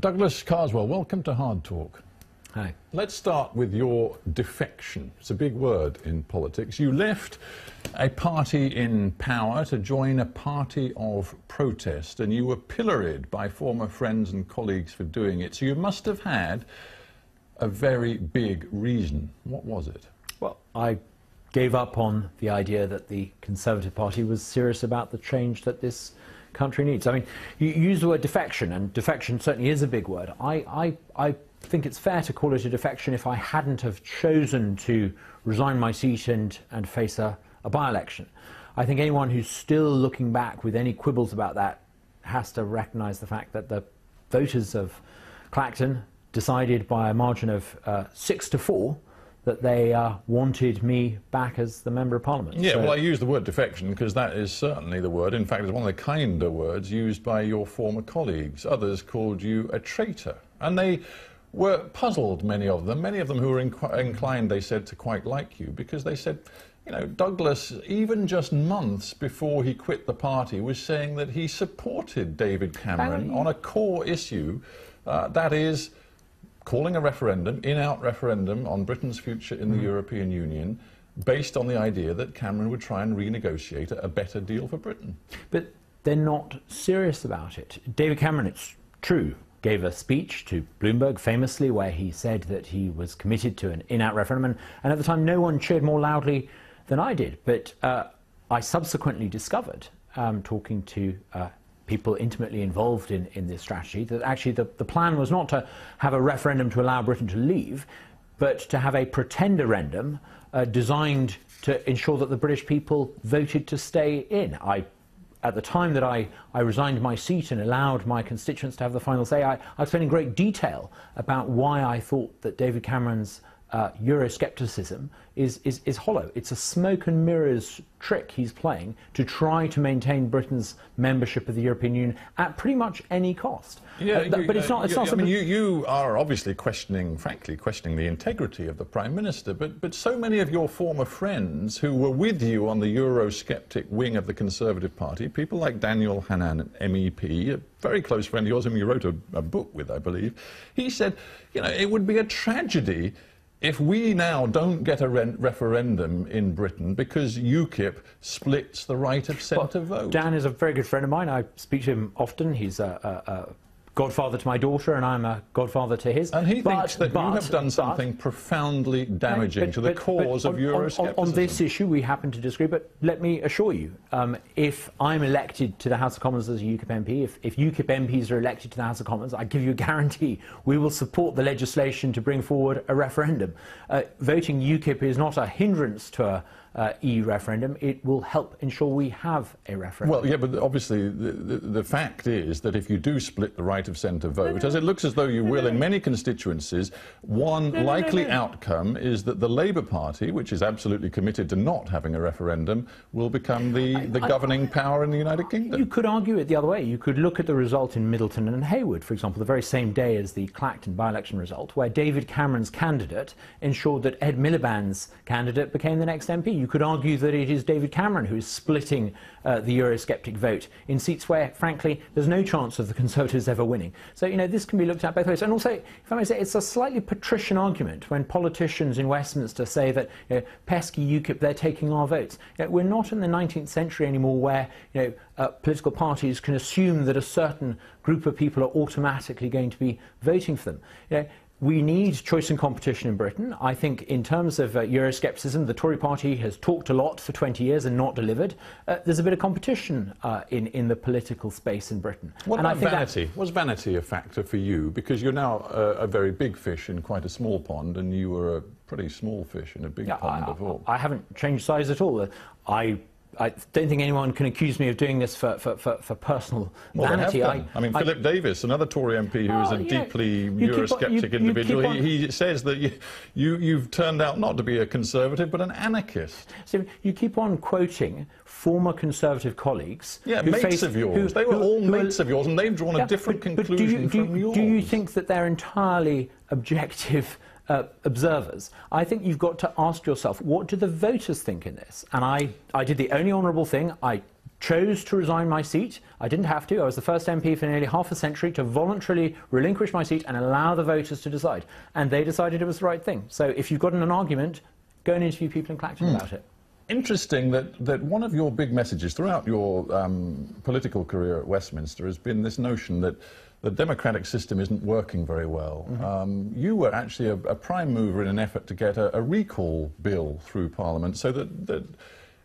Douglas Carswell, welcome to Hardtalk. Hi. Let's start with your defection. It's a big word in politics. You left a party in power to join a party of protest, and you were pilloried by former friends and colleagues for doing it. So you must have had a very big reason. What was it? Well, I gave up on the idea that the Conservative Party was serious about the change that this country needs. I mean, you use the word defection, and defection certainly is a big word. I think it's fair to call it a defection if I hadn't have chosen to resign my seat and face a by-election. I think anyone who's still looking back with any quibbles about that has to recognise the fact that the voters of Clacton decided by a margin of 6-4 that they wanted me back as the Member of Parliament. Yeah, well, I use the word defection because that is certainly the word. In fact, it's one of the kinder words used by your former colleagues. Others called you a traitor. And they were puzzled, many of them who were inclined, they said, to quite like you, because they said, you know, Douglas, even just months before he quit the party, was saying that he supported David Cameron on a core issue, that is, calling a referendum, in-out referendum on Britain's future in the European Union, based on the idea that Cameron would try and renegotiate a better deal for Britain. But they're not serious about it. David Cameron, it's true, gave a speech to Bloomberg famously where he said that he was committed to an in-out referendum, and at the time no one cheered more loudly than I did. But I subsequently discovered, talking to people intimately involved in this strategy, that actually the plan was not to have a referendum to allow Britain to leave, but to have a pretend-a-rendum designed to ensure that the British people voted to stay in. At the time that I resigned my seat and allowed my constituents to have the final say, I explained in great detail about why I thought that David Cameron's Euroscepticism is hollow. It's a smoke and mirrors trick he's playing to try to maintain Britain's membership of the European Union at pretty much any cost. Yeah, but it's not something. I mean, you are obviously frankly questioning the integrity of the Prime Minister, but so many of your former friends who were with you on the Eurosceptic wing of the Conservative Party, people like Daniel Hannan, MEP, a very close friend of yours whom you wrote a book with, I believe, he said, you know, it would be a tragedy if we now don't get a referendum in Britain because UKIP splits the right of centre vote. Dan is a very good friend of mine. I speak to him often. He's a godfather to my daughter, and I'm a godfather to his. And he thinks that you have done something profoundly damaging to the cause of Euroscepticism. On this issue, we happen to disagree, but let me assure you, if I'm elected to the House of Commons as a UKIP MP, if UKIP MPs are elected to the House of Commons, I give you a guarantee we will support the legislation to bring forward a referendum. Voting UKIP is not a hindrance to a EU referendum. It will help ensure we have a referendum. Well, yeah, but obviously the fact is that if you do split the right of centre vote, as it looks as though you will in many constituencies, one likely outcome is that the Labour Party, which is absolutely committed to not having a referendum, will become the governing power in the United Kingdom. You could argue it the other way. You could look at the result in Middleton and Hayward, for example, the very same day as the Clacton by-election result, where David Cameron's candidate ensured that Ed Miliband's candidate became the next MP. You could argue that it is David Cameron who is splitting the Eurosceptic vote in seats where, frankly, there's no chance of the Conservatives ever winning. So, you know, this can be looked at both ways. And also, if I may say, it's a slightly patrician argument when politicians in Westminster say that, you know, pesky UKIP, they're taking our votes. You know, we're not in the 19th century anymore where, you know, political parties can assume that a certain group of people are automatically going to be voting for them. You know, we need choice and competition in Britain. I think in terms of Euroscepticism, the Tory party has talked a lot for 20 years and not delivered. There's a bit of competition in the political space in Britain. What about vanity? Was vanity a factor for you? Because you're now a very big fish in quite a small pond, and you were a pretty small fish in a big pond before. I haven't changed size at all. I don't think anyone can accuse me of doing this for personal vanity. I mean, Philip Davis, another Tory MP who is a deeply Eurosceptic individual, he says that you've turned out not to be a Conservative but an anarchist. So you keep on quoting former Conservative colleagues. Yeah, mates of yours. They were all mates of yours, and they've drawn a different conclusion from yours. Do you think that they're entirely objective observers? I think you've got to ask yourself, what do the voters think in this? And I did the only honourable thing. I chose to resign my seat. I didn't have to. I was the first MP for nearly half a century to voluntarily relinquish my seat and allow the voters to decide. And they decided it was the right thing. So if you've got an argument, go and interview people in Clacton about it. Interesting that one of your big messages throughout your political career at Westminster has been this notion that the democratic system isn't working very well. You were actually a prime mover in an effort to get a recall bill through Parliament so that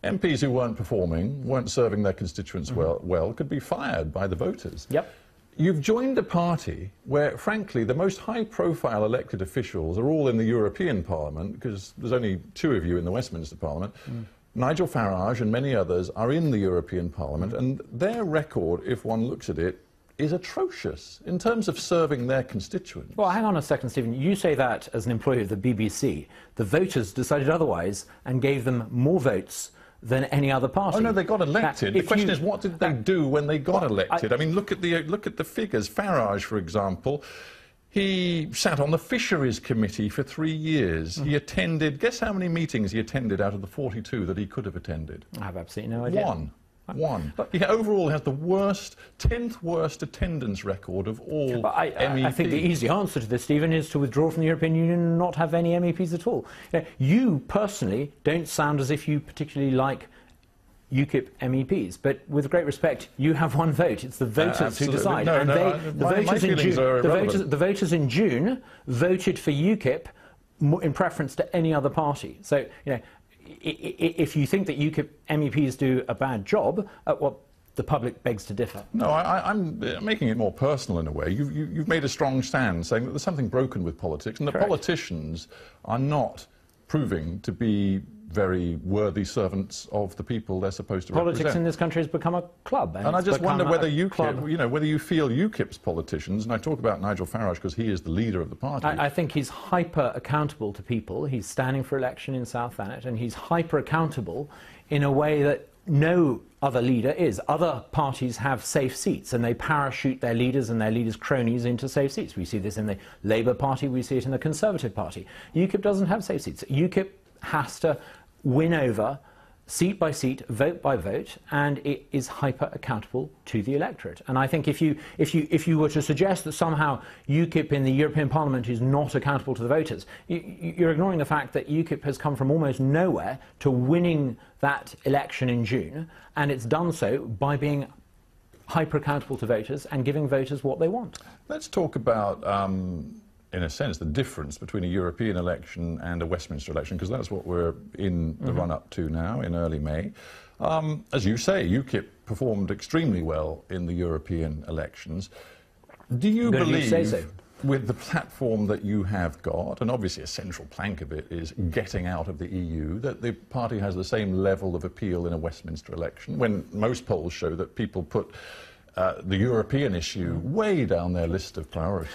MPs who weren't performing, weren't serving their constituents well, could be fired by the voters. Yep. You've joined a party where, frankly, the most high-profile elected officials are all in the European Parliament, because there's only 2 of you in the Westminster Parliament. Nigel Farage and many others are in the European Parliament, and their record, if one looks at it, is atrocious in terms of serving their constituents. Well, hang on a second, Stephen. You say that as an employee of the BBC. The voters decided otherwise and gave them more votes than any other party. Oh no, they got elected. The question is, what did they do when they got elected? I mean, look at the figures. Farage, for example, he sat on the Fisheries Committee for 3 years. He attended. Guess how many meetings he attended out of the 42 that he could have attended? I have absolutely no idea. One. He overall has the 10th worst attendance record of all MEPs. I think the easy answer to this, Stephen, is to withdraw from the European Union and not have any MEPs at all. You personally don't sound as if you particularly like UKIP MEPs, but with great respect, you have one vote. It's the voters who decide. The voters in June voted for UKIP in preference to any other party. So, if you think that UKIP MEPs do a bad job, the public begs to differ. No, I'm making it more personal in a way. You've made a strong stand saying that there's something broken with politics, and that politicians are not proving to be very worthy servants of the people they're supposed to represent. Politics in this country has become a club. And I just wonder whether UKIP, whether you feel UKIP's politicians, and I talk about Nigel Farage because he is the leader of the party. I think he's hyper accountable to people. He's standing for election in South Thanet, and he's hyper accountable in a way that no other leader is. Other parties have safe seats, and they parachute their leaders and their leaders' cronies into safe seats. We see this in the Labour Party, we see it in the Conservative Party. UKIP doesn't have safe seats. UKIP has to win over seat by seat, vote by vote, and it is hyper accountable to the electorate. And I think if you were to suggest that somehow UKIP in the European Parliament is not accountable to the voters, you're ignoring the fact that UKIP has come from almost nowhere to winning that election in June, and it's done so by being hyper accountable to voters and giving voters what they want. Let's talk about in a sense, the difference between a European election and a Westminster election, because that's what we're in the run-up to now, in early May. As you say, UKIP performed extremely well in the European elections. Do you believe, with the platform that you have got, and obviously a central plank of it is getting out of the EU, that the party has the same level of appeal in a Westminster election, when most polls show that people put the European issue way down their list of priorities?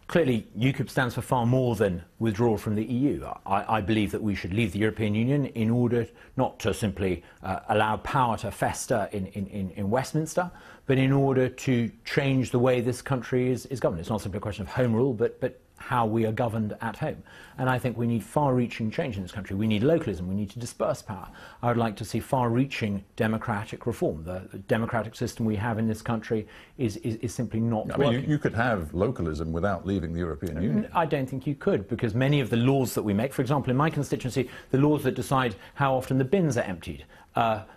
Clearly, UKIP stands for far more than withdrawal from the EU. I believe that we should leave the European Union in order not to simply allow power to fester in Westminster, but in order to change the way this country is governed. It's not simply a question of home rule, but how we are governed at home. And I think we need far-reaching change in this country. We need localism. We need to disperse power. I would like to see far-reaching democratic reform. The democratic system we have in this country is simply not working. I mean, you could have localism without leaving the European Union. I don't think you could, because many of the laws that we make, for example, in my constituency, the laws that decide how often the bins are emptied,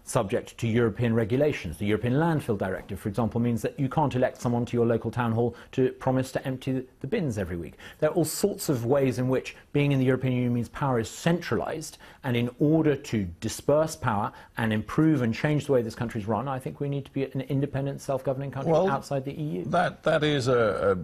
subject to European regulations. The European Landfill Directive, for example, means that you can't elect someone to your local town hall to promise to empty the bins every week. There are all sorts of ways in which being in the European Union means power is centralised, and in order to disperse power and improve and change the way this country is run, I think we need to be an independent, self-governing country outside the EU. That is a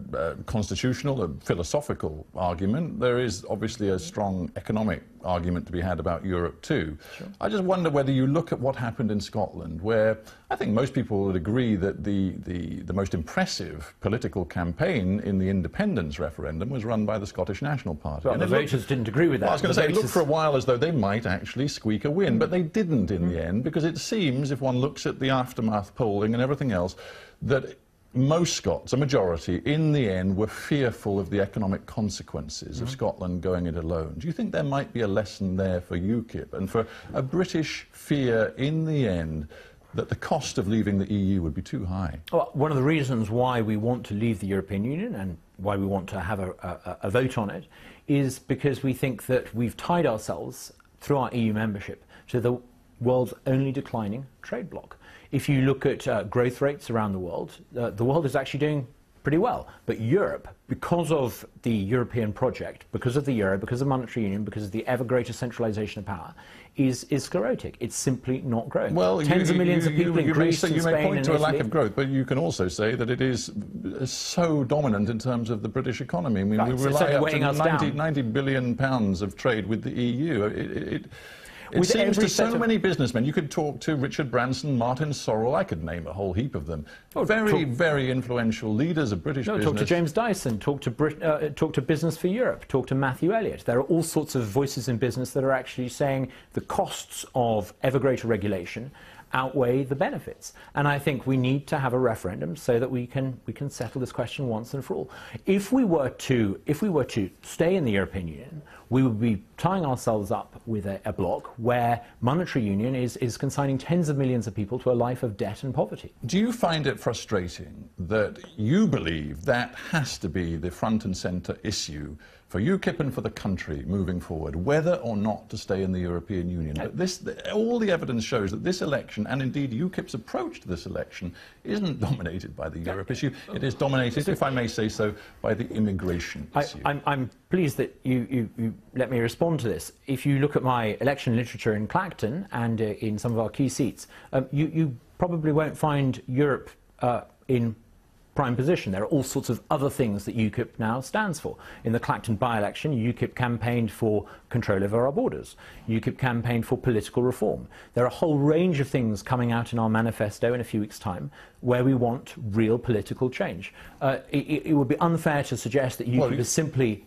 constitutional, a philosophical argument. There is obviously a strong economic argument to be had about Europe too. Sure. I just wonder whether you look at what happened in Scotland, where I think most people would agree that the most impressive political campaign in the independence referendum was run by the Scottish National Party. Well, and the voters didn't agree with that. Well, I was going to say, it looked for a while as though they might actually squeak a win, but they didn't in the end, because it seems, if one looks at the aftermath polling and everything else, that most Scots, a majority, in the end were fearful of the economic consequences of Scotland going it alone. Do you think there might be a lesson there for UKIP and for a British fear in the end that the cost of leaving the EU would be too high. Well, one of the reasons why we want to leave the European Union and why we want to have a vote on it is because we think that we've tied ourselves through our EU membership to the world's only declining trade bloc. If you look at growth rates around the world is actually doing pretty well. But Europe, because of the European project, because of the euro, because of monetary union, because of the ever greater centralization of power, is sclerotic. It's simply not growing. Well, tens of millions of people in Greece and Spain and You may point to a lack Italy. of growth, but you can also say that it is so dominant in terms of the British economy. I mean, we rely on 90 billion pounds of trade with the EU. It seems to so many businessmen. You could talk to Richard Branson, Martin Sorrell, I could name a whole heap of them. Very influential leaders of British business. Talk to James Dyson, talk to Business for Europe, talk to Matthew Elliott. There are all sorts of voices in business that are actually saying the costs of ever greater regulation outweigh the benefits. And I think we need to have a referendum so that we can settle this question once and for all. If we were to stay in the European Union, we would be tying ourselves up with a bloc where monetary union is consigning tens of millions of people to a life of debt and poverty. Do you find it frustrating that you believe that has to be the front and centre issue for UKIP and for the country moving forward, whether or not to stay in the European Union? But all the evidence shows that this election, and indeed UKIP's approach to this election, isn't dominated by the Europe issue. It is dominated, if I may say so, by the immigration issue. I'm pleased that you let me respond to this. If you look at my election literature in Clacton and in some of our key seats, you probably won't find Europe in prime position. There are all sorts of other things that UKIP now stands for. In the Clacton by-election, UKIP campaigned for control over our borders. UKIP campaigned for political reform. There are a whole range of things coming out in our manifesto in a few weeks' time where we want real political change. It would be unfair to suggest that UKIP is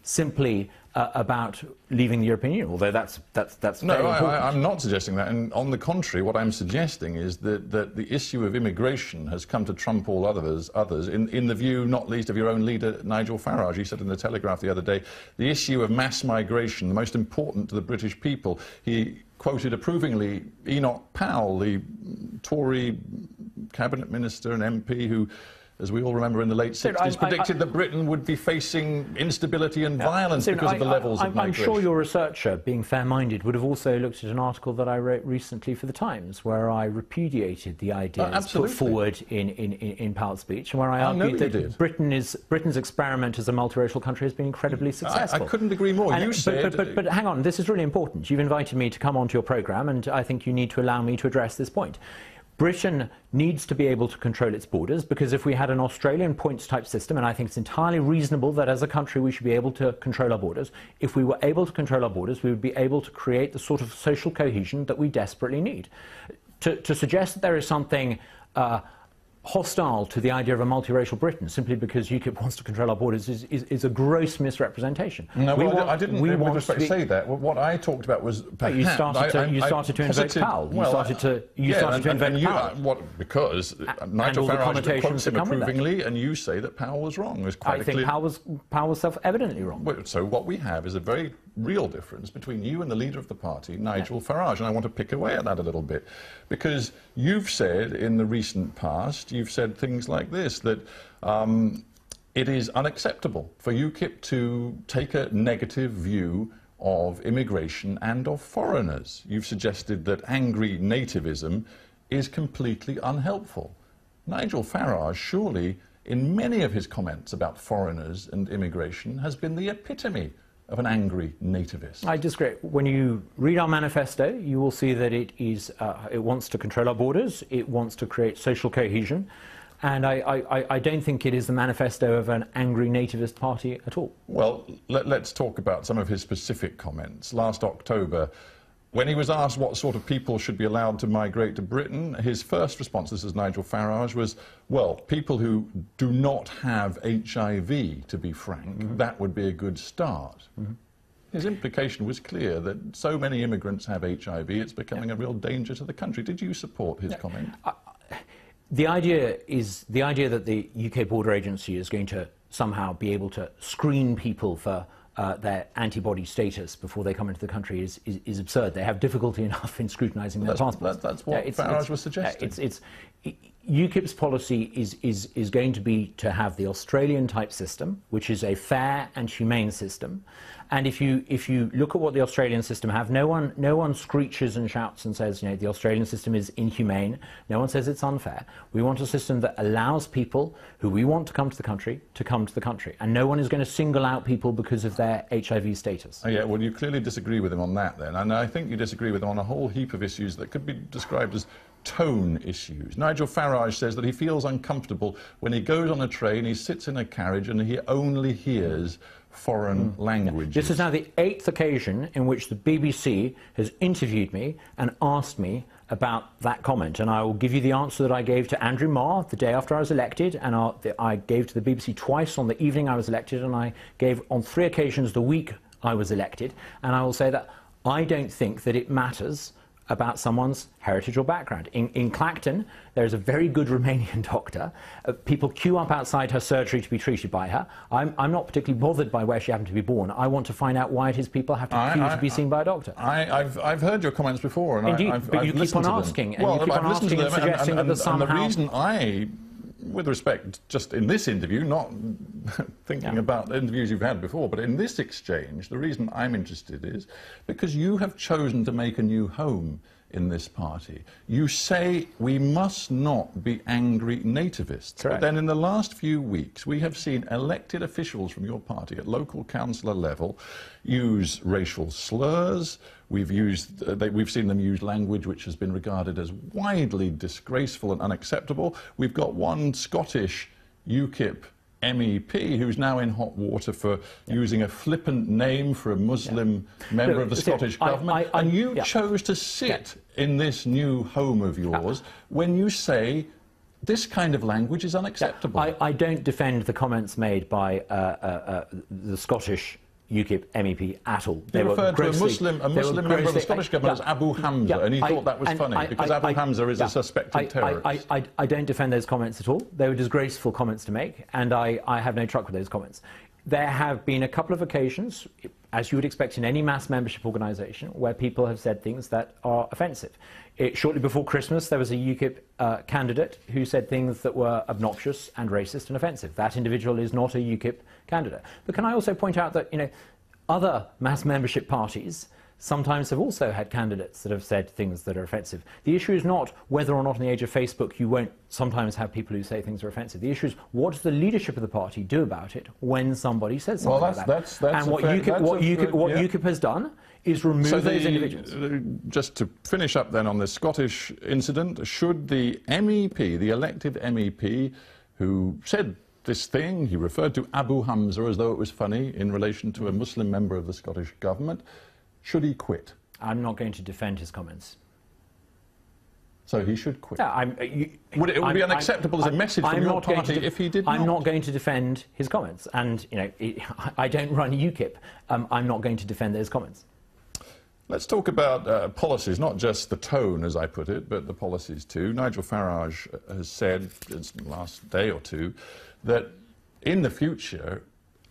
simply about leaving the European Union, although that's no, very important. I'm not suggesting that. And on the contrary, what I'm suggesting is that the issue of immigration has come to trump all others in the view, not least, of your own leader, Nigel Farage. He said in the Telegraph the other day, the issue of mass migration, the most important to the British people. He quoted approvingly Enoch Powell, the Tory cabinet minister and MP who, as we all remember, in the late 60s, predicted that Britain would be facing instability and violence because of the levels of migration. I'm sure your researcher, being fair-minded, would have also looked at an article that I wrote recently for The Times, where I repudiated the ideas put forward in Powell's speech, and where I argued that Britain's experiment as a multiracial country has been incredibly successful. I couldn't agree more. But hang on, this is really important. You've invited me to come onto your programme, and I think you need to allow me to address this point. Britain needs to be able to control its borders, because if we had an Australian points-type system, and I think it's entirely reasonable that as a country we should be able to control our borders, if we were able to control our borders, we would be able to create the sort of social cohesion that we desperately need. To suggest that there is something hostile to the idea of a multiracial Britain simply because UKIP wants to control our borders is a gross misrepresentation. No, I didn't with respect to say that. What I talked about was perhaps... You started to invoke Powell. You started to invoke Powell. Because Nigel Farage quotes him approvingly, and you say that Powell was wrong. I think Powell was self-evidently wrong. Well, so what we have is a very real difference between you and the leader of the party, Nigel Farage, and I want to pick away at that a little bit, because you've said in the recent past, you've said things like this, that it is unacceptable for UKIP to take a negative view of immigration and of foreigners. You've suggested that angry nativism is completely unhelpful. Nigel Farage, surely, in many of his comments about foreigners and immigration, has been the epitome of an angry nativist. I disagree. When you read our manifesto, you will see that it wants to control our borders, it wants to create social cohesion, and I don't think it is the manifesto of an angry nativist party at all. Well, let's talk about some of his specific comments. Last October, when he was asked what sort of people should be allowed to migrate to Britain, his first response, this is Nigel Farage, was, well, people who do not have HIV, to be frank, that would be a good start. His implication was clear that so many immigrants have HIV, it's becoming a real danger to the country. Did you support his comment? The idea that the UK Border Agency is going to somehow be able to screen people for their antibody status before they come into the country is absurd. They have difficulty enough in scrutinising their passports. That's what Farage was suggesting. UKIP's policy is going to be to have the Australian-type system, which is a fair and humane system. And if you look at what the Australian system have, no one screeches and shouts and says, the Australian system is inhumane. No one says it's unfair. We want a system that allows people who we want to come to the country, and no one is going to single out people because of their HIV status. Oh, yeah, well, you clearly disagree with him on that then, and I think you disagree with him on a whole heap of issues that could be described as tone issues. Nigel Farage says that he feels uncomfortable when he goes on a train, he sits in a carriage and he only hears foreign languages. This is now the 8th occasion in which the BBC has interviewed me and asked me about that comment, and I will give you the answer that I gave to Andrew Marr the day after I was elected, and I gave to the BBC twice on the evening I was elected, and I gave on 3 occasions the week I was elected, and I will say that I don't think that it matters about someone's heritage or background. In Clacton, there is a very good Romanian doctor. People queue up outside her surgery to be treated by her. I'm not particularly bothered by where she happened to be born. I want to find out why it is people have to queue to be seen by a doctor. I've heard your comments before, and Indeed, I've but you keep on asking, and you keep on asking and suggesting that somehow... And the reason I, with respect, just in this interview, not thinking about interviews you've had before, but in this exchange, the reason I'm interested is because you have chosen to make a new home in this party. You say we must not be angry nativists. Correct. But then in the last few weeks, we have seen elected officials from your party at local councillor level use racial slurs. We've seen them use language which has been regarded as widely disgraceful and unacceptable. We've got one Scottish UKIP MEP who's now in hot water for using a flippant name for a Muslim member of the Scottish government. And you chose to sit in this new home of yours when you say this kind of language is unacceptable. I don't defend the comments made by the Scottish UKIP MEP at all. They referred to a Muslim member of the Scottish government as Abu Hamza, and he thought that was funny because Abu Hamza is a suspected terrorist. I don't defend those comments at all. They were disgraceful comments to make, and I have no truck with those comments. There have been a couple of occasions, as you would expect in any mass membership organisation, where people have said things that are offensive. Shortly before Christmas, there was a UKIP candidate who said things that were obnoxious and racist and offensive. That individual is not a UKIP candidate. But can I also point out that, other mass membership parties sometimes have also had candidates that have said things that are offensive. The issue is not whether or not in the age of Facebook you won't sometimes have people who say things are offensive. The issue is what does the leadership of the party do about it when somebody says something like that. That's and what UKIP has done is remove those individuals. Just to finish up then on this Scottish incident, should the MEP, the elected MEP, who said this thing, he referred to Abu Hamza as though it was funny in relation to a Muslim member of the Scottish government, should he quit? I'm not going to defend his comments. So he should quit? Yeah, would it be unacceptable as a message from your party if he did not? I'm not going to defend his comments. And, I don't run UKIP. I'm not going to defend those comments. Let's talk about policies, not just the tone, as I put it, but the policies too. Nigel Farage has said, in the last day or two, that in the future,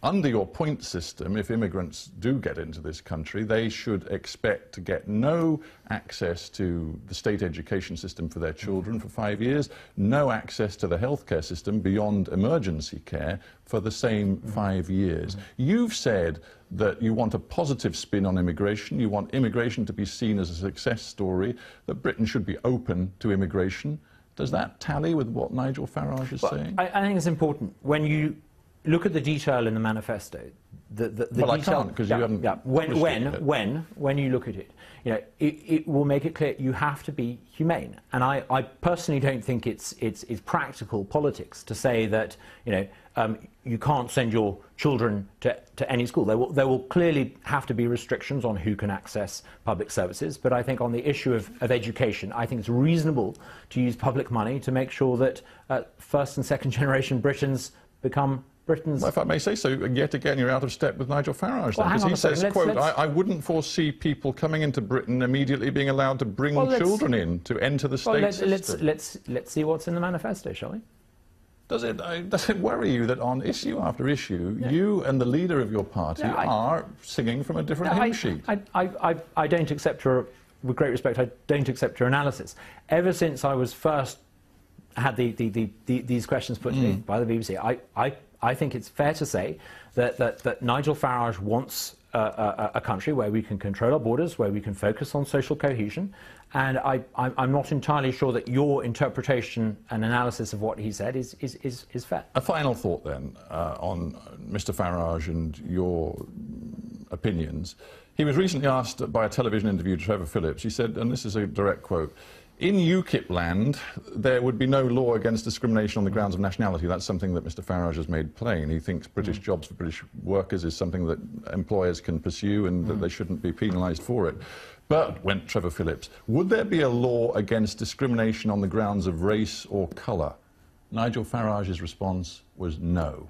under your point system, if immigrants do get into this country, they should expect to get no access to the state education system for their children for 5 years, no access to the healthcare system beyond emergency care for the same 5 years. You've said that you want a positive spin on immigration, you want immigration to be seen as a success story, that Britain should be open to immigration. Does that tally with what Nigel Farage is saying? I think it's important. When you look at the detail in the manifesto, the detail, I can't because you haven't. Yeah. When you look at it, it will make it clear you have to be humane. And I personally don't think it's practical politics to say that you can't send your children to any school. There will clearly have to be restrictions on who can access public services. But I think on the issue of education, I think it's reasonable to use public money to make sure that first and second generation Britons become Britain's... Well, if I may say so, yet again you're out of step with Nigel Farage, because he says, quote, I wouldn't foresee people coming into Britain immediately being allowed to bring children in to enter the state system. Let's see what's in the manifesto, shall we? Does it worry you that on issue after issue, you and the leader of your party are singing from a different hymn sheet? I don't accept your, with great respect, I don't accept your analysis. Ever since I was first had these questions put to me by the BBC, I think it's fair to say that Nigel Farage wants a country where we can control our borders, where we can focus on social cohesion, and I'm not entirely sure that your interpretation and analysis of what he said is fair. A final thought then on Mr. Farage and your opinions. He was recently asked by a television interview to Trevor Phillips. He said, and this is a direct quote, "In UKIP land, there would be no law against discrimination on the grounds of nationality." That's something that Mr. Farage has made plain. He thinks British jobs for British workers is something that employers can pursue and that they shouldn't be penalised for it. But, went Trevor Phillips, would there be a law against discrimination on the grounds of race or colour? Nigel Farage's response was no.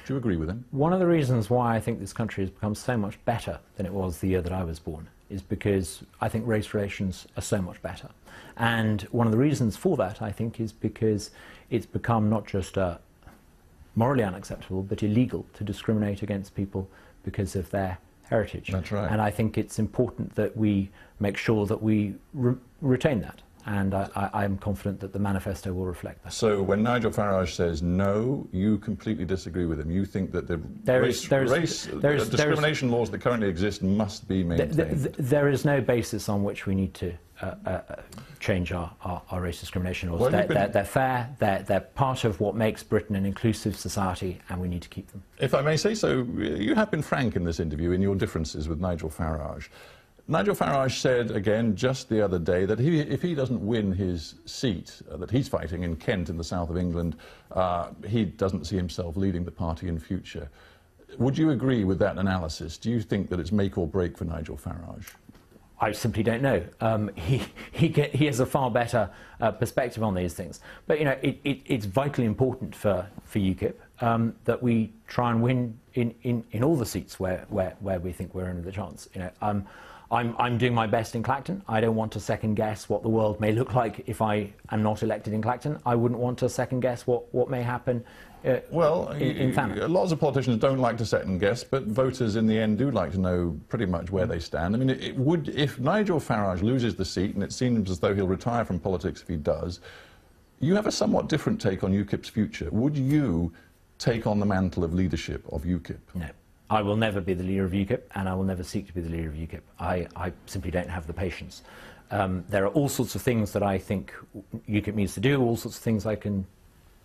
Do you agree with him? One of the reasons why I think this country has become so much better than it was the year that I was born is because I think race relations are so much better. And one of the reasons for that, I think, is because it's become not just morally unacceptable, but illegal to discriminate against people because of their heritage. That's right. And I think it's important that we make sure that we retain that. And I'm confident that the manifesto will reflect that. So when Nigel Farage says no, you completely disagree with him. You think that the discrimination laws that currently exist must be maintained. There is no basis on which we need to change our race discrimination laws. Well, they're fair, they're part of what makes Britain an inclusive society, and we need to keep them. If I may say so, you have been frank in this interview in your differences with Nigel Farage. Nigel Farage said again just the other day that if he doesn't win his seat that he's fighting in Kent in the south of England, he doesn't see himself leading the party in future. Would you agree with that analysis? Do you think that it's make or break for Nigel Farage? I simply don't know. He has a far better perspective on these things. But you know, it's vitally important for UKIP that we try and win in all the seats where we think we're in with a chance. You know, I'm doing my best in Clacton. I don't want to second guess what the world may look like if I am not elected in Clacton. I wouldn't want to second guess what may happen in Thanet. Lots of politicians don't like to second guess, but voters in the end do like to know pretty much where they stand. I mean, if Nigel Farage loses the seat, and it seems as though he'll retire from politics if he does, you have a somewhat different take on UKIP's future. Would you take on the mantle of leadership of UKIP? No. I will never be the leader of UKIP, and I will never seek to be the leader of UKIP. I simply don't have the patience. There are all sorts of things that I think UKIP needs to do, all sorts of things I can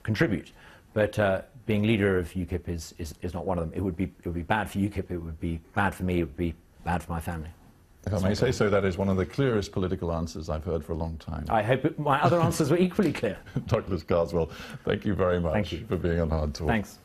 contribute, but being leader of UKIP is not one of them. It would be bad for UKIP, it would be bad for me, it would be bad for my family. If I may say so, that is one of the clearest political answers I've heard for a long time. I hope my other answers were equally clear. Douglas Carswell, thank you very much for being on Hardtalk. Thanks.